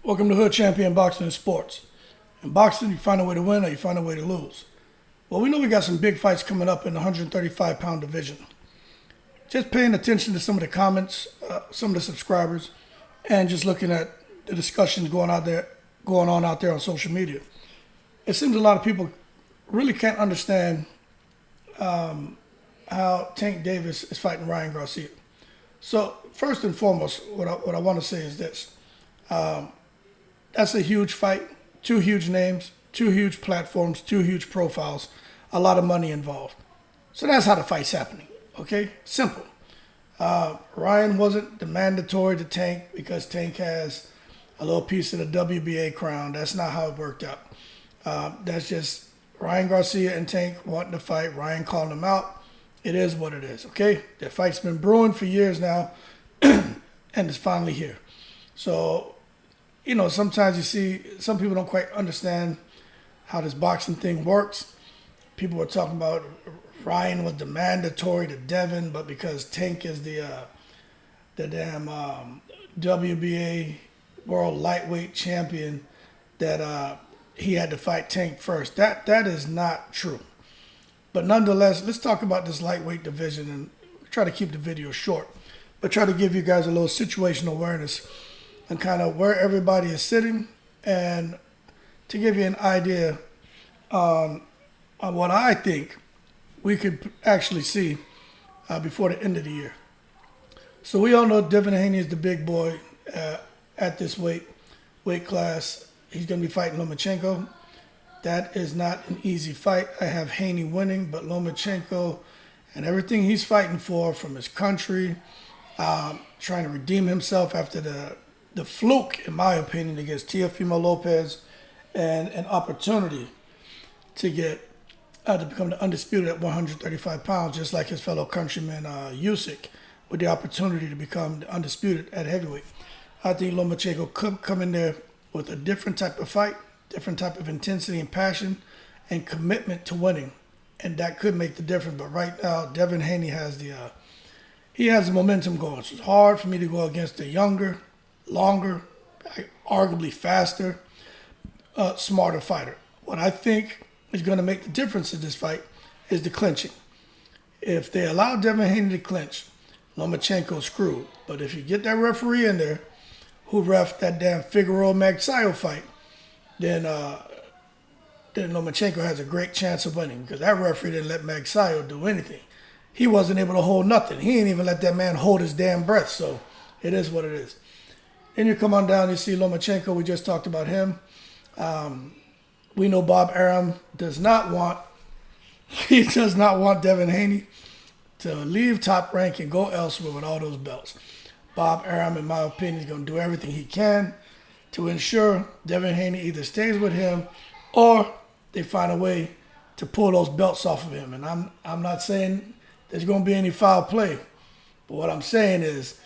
Welcome to Hood Champion Boxing and Sports. In boxing, you find a way to win or you find a way to lose. Well, we know we got some big fights coming up in the 135-pound division. Just paying attention to some of the comments, some of the subscribers, and just looking at the discussions going on out there on social media. It seems a lot of people really can't understand how Tank Davis is fighting Ryan Garcia. So first and foremost, what I want to say is this. That's a huge fight, two huge names, two huge platforms, two huge profiles, a lot of money involved. So that's how the fight's happening, okay? Simple. Ryan wasn't the mandatory to Tank because Tank has a little piece of the WBA crown. That's not how it worked out. That's just Ryan Garcia and Tank wanting to fight, Ryan calling them out. It is what it is, okay? That fight's been brewing for years now, and it's finally here. So, you know, sometimes you see some people don't quite understand how this boxing thing works. People were talking about Ryan was the mandatory to Devin, but because Tank is the damn WBA world lightweight champion, that he had to fight Tank first. That is not true. But nonetheless, let's talk about this lightweight division and try to keep the video short, but try to give you guys a little situational awareness and kind of where everybody is sitting, and to give you an idea on what I think we could actually see before the end of the year. So we all know Devin Haney is the big boy at this weight class. He's going to be fighting Lomachenko. That is not an easy fight. I have Haney winning, but Lomachenko and everything he's fighting for from his country, trying to redeem himself after the fluke, in my opinion, against Teofimo Lopez, and an opportunity to get to become the undisputed at 135 pounds, just like his fellow countryman Usyk, with the opportunity to become the undisputed at heavyweight. I think Lomachenko could come in there with a different type of fight, different type of intensity and passion and commitment to winning, and that could make the difference. But right now, Devin Haney has the momentum going. So it's hard for me to go against a younger, longer, arguably faster, smarter fighter. What I think is going to make the difference in this fight is the clinching. If they allow Devin Haney to clinch, Lomachenko's screwed. But if you get that referee in there who ref that damn Figueroa-Magsayo fight, then Lomachenko has a great chance of winning, because that referee didn't let Magsayo do anything. He wasn't able to hold nothing. He ain't even let that man hold his damn breath. So it is what it is. Then you come on down, you see Lomachenko. We just talked about him. We know Bob Arum does not want Devin Haney to leave Top Rank and go elsewhere with all those belts. Bob Arum, in my opinion, is going to do everything he can to ensure Devin Haney either stays with him or they find a way to pull those belts off of him. And I'm not saying there's going to be any foul play, but what I'm saying is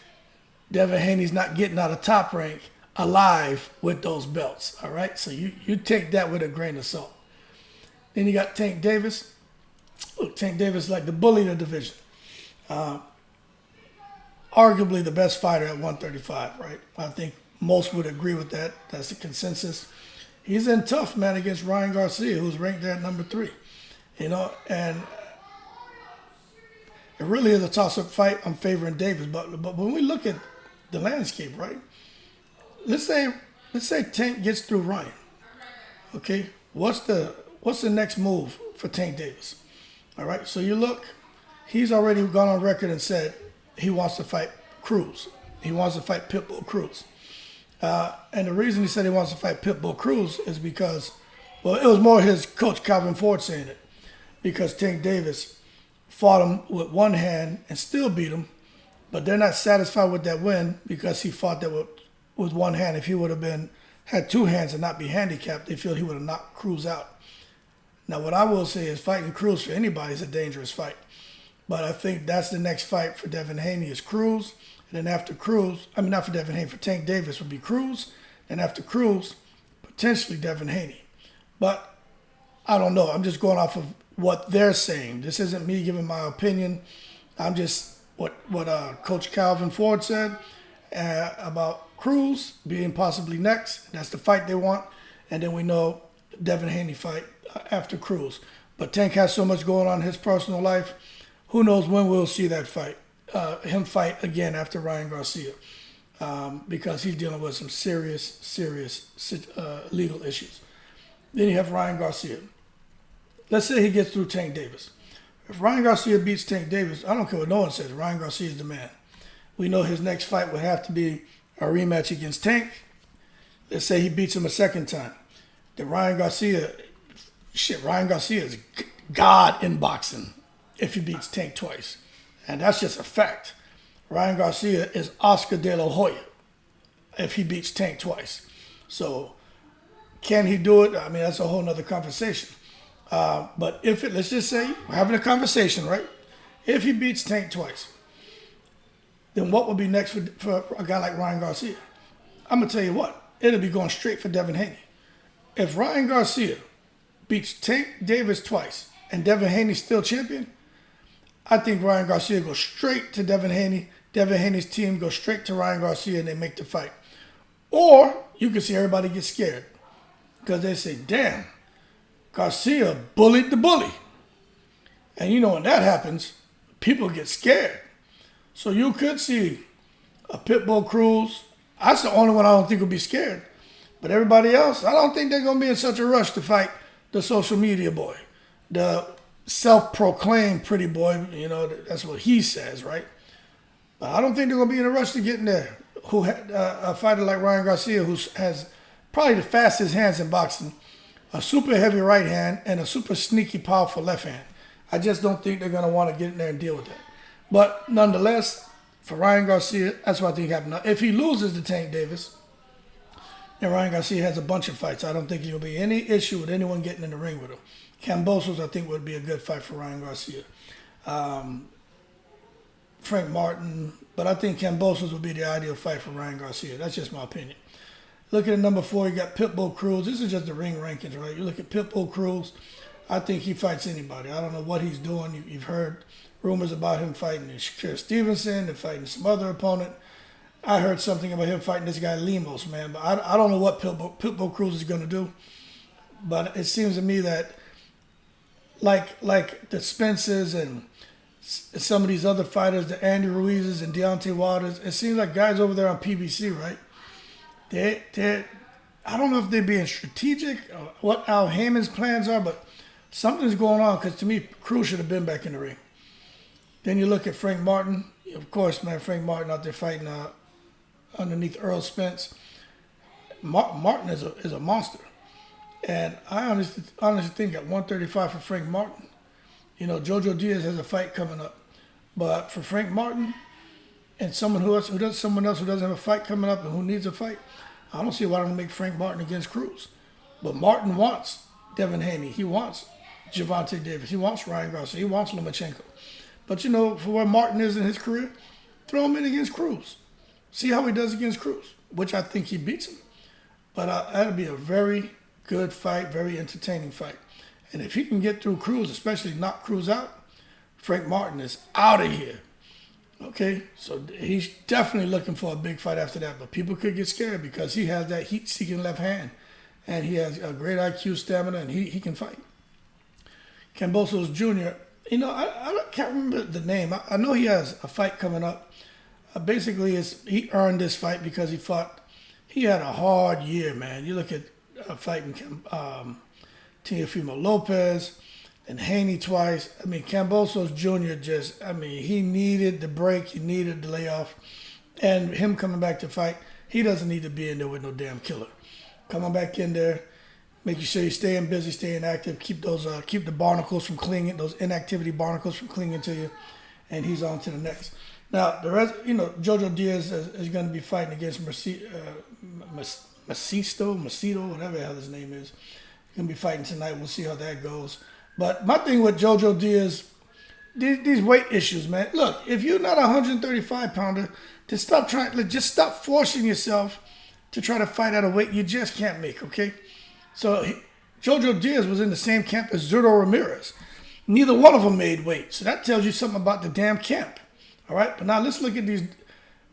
Devin Haney's not getting out of Top Rank alive with those belts, all right? So you take that with a grain of salt. Then you got Tank Davis. Look, Tank Davis is like the bully of the division. Arguably the best fighter at 135, right? I think most would agree with that. That's the consensus. He's in tough, man, against Ryan Garcia, who's ranked there at number 3. You know, and it really is a toss-up fight. I'm favoring Davis, but when we look at the landscape, right? Let's say Tank gets through Ryan. Okay, what's the next move for Tank Davis? All right, so you look, he's already gone on record and said he wants to fight CRUZ. He wants to fight PITBULL CRUZ. And the reason he said he wants to fight PITBULL CRUZ is because, well, it was more his coach Calvin Ford saying it, because Tank Davis fought him with one hand and still beat him, but they're not satisfied with that win because he fought that with one hand. If he would have had two hands and not be handicapped, they feel he would have knocked CRUZ out. Now, what I will say is fighting CRUZ for anybody is a dangerous fight. But I think that's the next fight for Devin Haney is CRUZ. And then after CRUZ, I mean, not for Devin Haney, for Tank Davis would be CRUZ. And after CRUZ, potentially Devin Haney. But I don't know. I'm just going off of what they're saying. This isn't me giving my opinion. I'm just what Coach Calvin Ford said. about CRUZ being possibly next. That's the fight they want. And then we know Devin Haney fight after CRUZ. But Tank has so much going on in his personal life. Who knows when we'll see that fight, him fight again after Ryan Garcia, because he's dealing with some serious legal issues. Then you have Ryan Garcia. Let's say he gets through Tank Davis. If Ryan Garcia beats Tank Davis, I don't care what no one says, Ryan Garcia is the man. We know his next fight would have to be a rematch against Tank. Let's say he beats him a second time. Then Ryan Garcia is God in boxing if he beats Tank twice. And that's just a fact. Ryan Garcia is Oscar De La Hoya if he beats Tank twice. So can he do it? I mean, that's a whole nother conversation. But let's just say we're having a conversation, right? If he beats Tank twice, then what would be next for a guy like Ryan Garcia? I'm going to tell you what. It'll be going straight for Devin Haney. If Ryan Garcia beats Tank Davis twice and Devin Haney's still champion, I think Ryan Garcia goes straight to Devin Haney. Devin Haney's team goes straight to Ryan Garcia and they make the fight. Or you can see everybody get scared because they say, damn, Garcia bullied the bully. And you know when that happens, people get scared. So you could see a Pitbull CRUZ. That's the only one I don't think will be scared. But everybody else, I don't think they're going to be in such a rush to fight the social media boy, the self-proclaimed pretty boy. You know, that's what he says, right? But I don't think they're going to be in a rush to get in there. A fighter like Ryan Garcia, who has probably the fastest hands in boxing, a super heavy right hand, and a super sneaky, powerful left hand. I just don't think they're going to want to get in there and deal with that. But nonetheless, for Ryan Garcia, that's what I think happened. Now, if he loses to Tank Davis, then Ryan Garcia has a bunch of fights. I don't think there'll be any issue with anyone getting in the ring with him. Kambosos, I think, would be a good fight for Ryan Garcia. Frank Martin, but I think Kambosos would be the ideal fight for Ryan Garcia. That's just my opinion. Look at number 4, you got Pitbull CRUZ. This is just the ring rankings, right? You look at Pitbull CRUZ, I think he fights anybody. I don't know what he's doing. You've heard rumors about him fighting STEVENSON and fighting some other opponent. I heard something about him fighting this guy Lemos, man. But I don't know what Pitbull CRUZ is going to do. But it seems to me that like the Spencers and some of these other fighters, the Andy Ruizes and Deontay Waters, it seems like guys over there on PBC, right? I don't know if they're being strategic or what Al Heyman's plans are, but something's going on because to me, CRUZ should have been back in the ring. Then you look at Frank Martin. Of course, man, Frank Martin out there fighting underneath Earl Spence. Martin is a monster. And I honestly think at 135 for Frank Martin, you know, Jojo Diaz has a fight coming up. But for Frank Martin and someone else who doesn't have a fight coming up and who needs a fight, I don't see why I don't make Frank Martin against CRUZ. But Martin wants Devin Haney. He wants Gervonta Davis. He wants Ryan Garcia. He wants Lomachenko. But, you know, for where Martin is in his career, throw him in against CRUZ. See how he does against CRUZ, which I think he beats him. But that'll be a very good fight, very entertaining fight. And if he can get through CRUZ, especially knock CRUZ out, Frank Martin is out of here. Okay, so he's definitely looking for a big fight after that. But people could get scared because he has that heat-seeking left hand. And he has a great IQ, stamina, and he can fight. Kambosos Jr., you know, I can't remember the name. I know he has a fight coming up. Basically, he earned this fight because he had a hard year, man. You look at fighting Teofimo Lopez and Haney twice. I mean, Kambosos Jr. he needed the break. He needed the layoff. And him coming back to fight, he doesn't need to be in there with no damn killer. Coming back in there, making sure you're staying busy, staying active, keep the barnacles from clinging, those inactivity barnacles from clinging to you, and he's on to the next. Now, the rest, you know, Jojo Diaz is going to be fighting against Macedo, whatever the hell his name is. He's going to be fighting tonight. We'll see how that goes. But my thing with Jojo Diaz, these weight issues, man. Look, if you're not a 135-pounder, just stop forcing yourself to try to fight at a weight you just can't make, okay? So Jojo Diaz was in the same camp as Zurdo Ramirez. Neither one of them made weight. So that tells you something about the damn camp. All right? But now let's look at these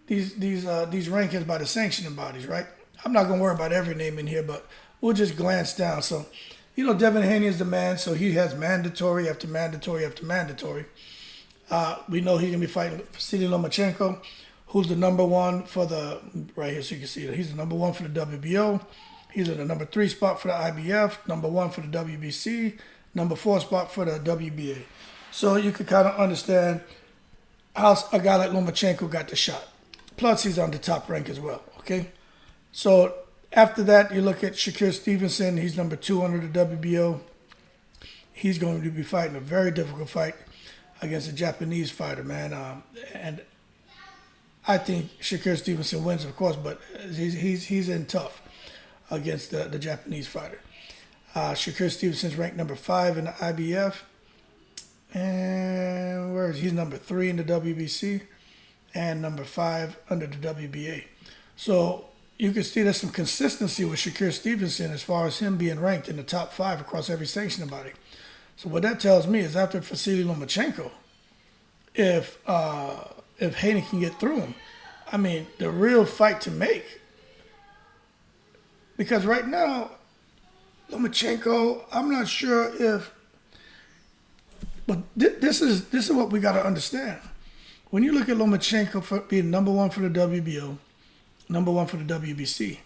rankings by the sanctioning bodies, right? I'm not gonna worry about every name in here, but we'll just glance down. So, Devin Haney is the man, so he has mandatory after mandatory after mandatory. We know he's gonna be fighting Vasily Lomachenko, who's the number one for the right here, so you can see that he's the number one for the WBO. He's in the number 3 spot for the IBF, number 1 for the WBC, number 4 spot for the WBA. So you can kind of understand how a guy like Lomachenko got the shot. Plus, he's on the top rank as well, okay? So after that, you look at Shakur Stevenson. He's number 2 under the WBO. He's going to be fighting a very difficult fight against a Japanese fighter, man. And I think Shakur Stevenson wins, of course, but he's in tough against the Japanese fighter. Shakur Stevenson's ranked number 5 in the IBF. And where is he? He's number 3 in the WBC and number 5 under the WBA. So you can see there's some consistency with Shakur Stevenson as far as him being ranked in the top 5 across every sanctioning body. So what that tells me is after Vasily Lomachenko, if Haney can get through him, I mean, the real fight to make. Because right now, Lomachenko, I'm not sure if, but this is what we got to understand. When you look at Lomachenko for being number 1 for the WBO, number 1 for the WBC,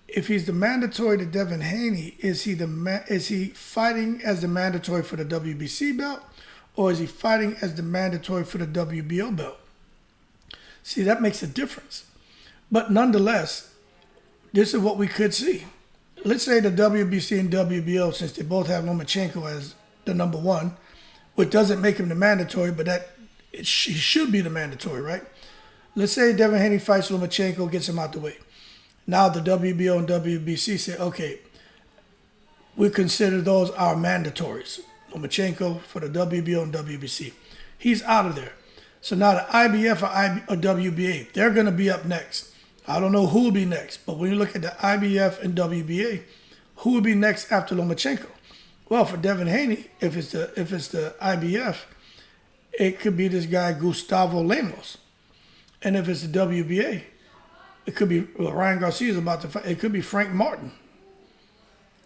if he's the mandatory to Devin Haney, is he fighting as the mandatory for the WBC belt, or is he fighting as the mandatory for the WBO belt? See, that makes a difference. But nonetheless, this is what we could see. Let's say the WBC and WBO, since they both have Lomachenko as the number 1, which doesn't make him the mandatory, but he should be the mandatory, right? Let's say Devin Haney fights Lomachenko, gets him out the way. Now the WBO and WBC say, okay, we consider those our mandatories. Lomachenko for the WBO and WBC. He's out of there. So now the IBF or WBA, they're going to be up next. I don't know who will be next, but when you look at the IBF and WBA, who will be next after Lomachenko? Well, for Devin Haney, if it's the IBF, it could be this guy Gustavo Lemos. And if it's the WBA, it could be Ryan Garcia's about to fight. It could be Frank Martin.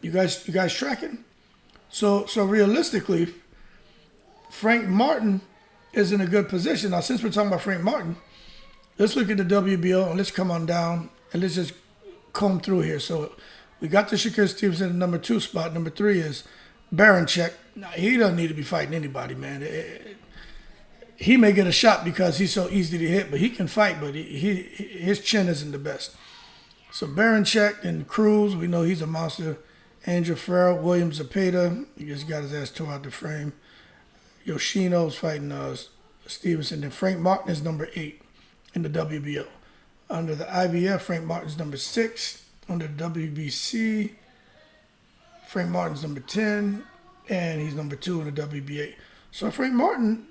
You guys tracking? So realistically, Frank Martin is in a good position. Now, since we're talking about Frank Martin, let's look at the WBO and let's come on down and let's just comb through here. So we got the Shakur Stevenson at number 2 spot. Number 3 is Baranchek. Now, he doesn't need to be fighting anybody, man. He may get a shot because he's so easy to hit, but he can fight, but his chin isn't the best. So Baranchek and CRUZ, we know he's a monster. Angel Ferrell, William Zepeda, he just got his ass tore out the frame. Yoshino's fighting Stevenson. And Frank Martin is number 8 in the WBO. Under the IBF, Frank Martin's number 6. Under the WBC, Frank Martin's number 10. And he's number 2 in the WBA. So Frank Martin,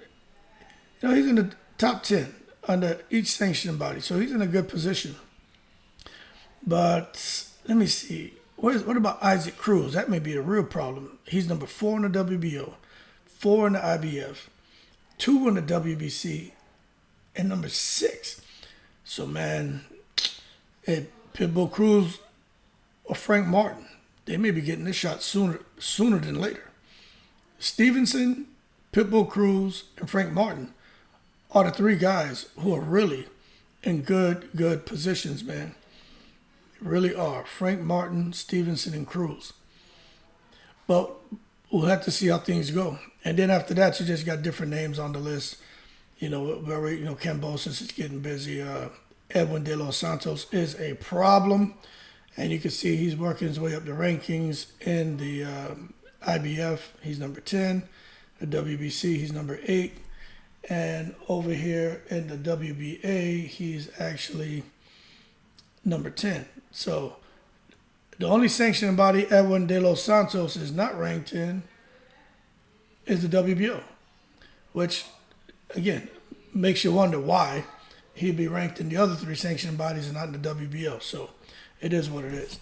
he's in the top 10 under each sanctioning body. So he's in a good position. But let me see. What about Isaac CRUZ? That may be a real problem. He's number 4 in the WBO, 4 in the IBF, 2 in the WBC, and number 6. So, man, PITBULL CRUZ or Frank Martin, they may be getting this shot sooner than later. Stevenson, PITBULL CRUZ, and Frank Martin are the 3 guys who are really in good positions, man. Really are. Frank Martin, Stevenson, and CRUZ. But we'll have to see how things go. And then after that, you just got different names on the list. Ken Bosis is getting busy. Edwin De Los Santos is a problem. And you can see he's working his way up the rankings in the IBF. He's number 10. The WBC, he's number 8. And over here in the WBA, he's actually number 10. So the only sanctioning body Edwin De Los Santos is not ranked in is the WBO, which, again, makes you wonder why he'd be ranked in the other 3 sanctioning bodies and not in the WBO. So it is what it is.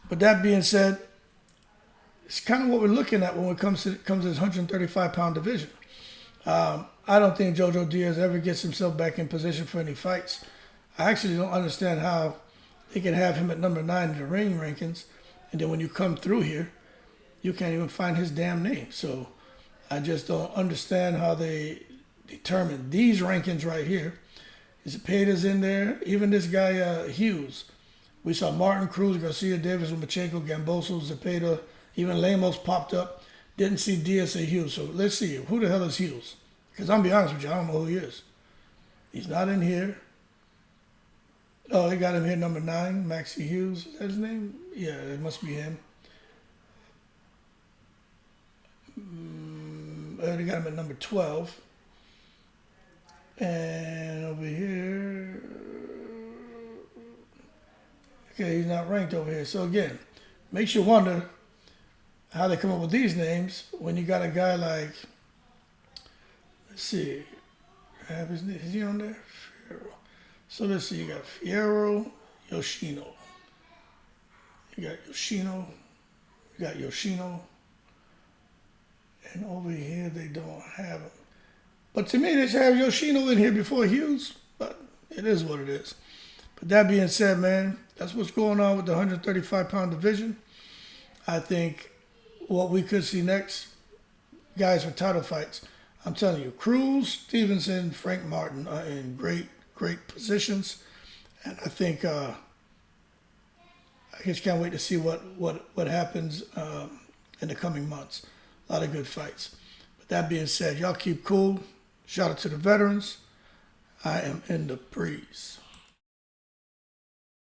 But that being said, it's kind of what we're looking at when it comes to this 135-pound division. I don't think Jojo Diaz ever gets himself back in position for any fights. I actually don't understand how they can have him at number 9 in the ring rankings, and then when you come through here, you can't even find his damn name. So I just don't understand how they determine these rankings right here. Zepeda's in there. Even this guy, Hughes. We saw Martin, Cruz, Garcia, Davis, Lomachenko, Gamboso, Zepeda. Even Lemos popped up. Didn't see Diaz or Hughes. So let's see. Who the hell is Hughes? Because I'm going to be honest with you, I don't know who he is. He's not in here. Oh, they got him here, number 9, Maxie Hughes. Is that his name? Yeah, it must be him. They got him at number 12. And over here, okay, he's not ranked over here. So again, makes you wonder how they come up with these names when you got a guy like, let's see, have his name, is he on there? Fierro. So let's see, you got Fierro, Yoshino. You got Yoshino, and over here they don't have him. But to me, they should have Yoshino in here before Hughes, but it is what it is. But that being said, man, that's what's going on with the 135-pound division. I think what we could see next, guys for title fights, I'm telling you, Cruz, Stevenson, Frank Martin are in great positions. And I think, I just can't wait to see what happens in the coming months. A lot of good fights. But that being said, y'all keep cool. Shout out to the veterans. I am in the breeze.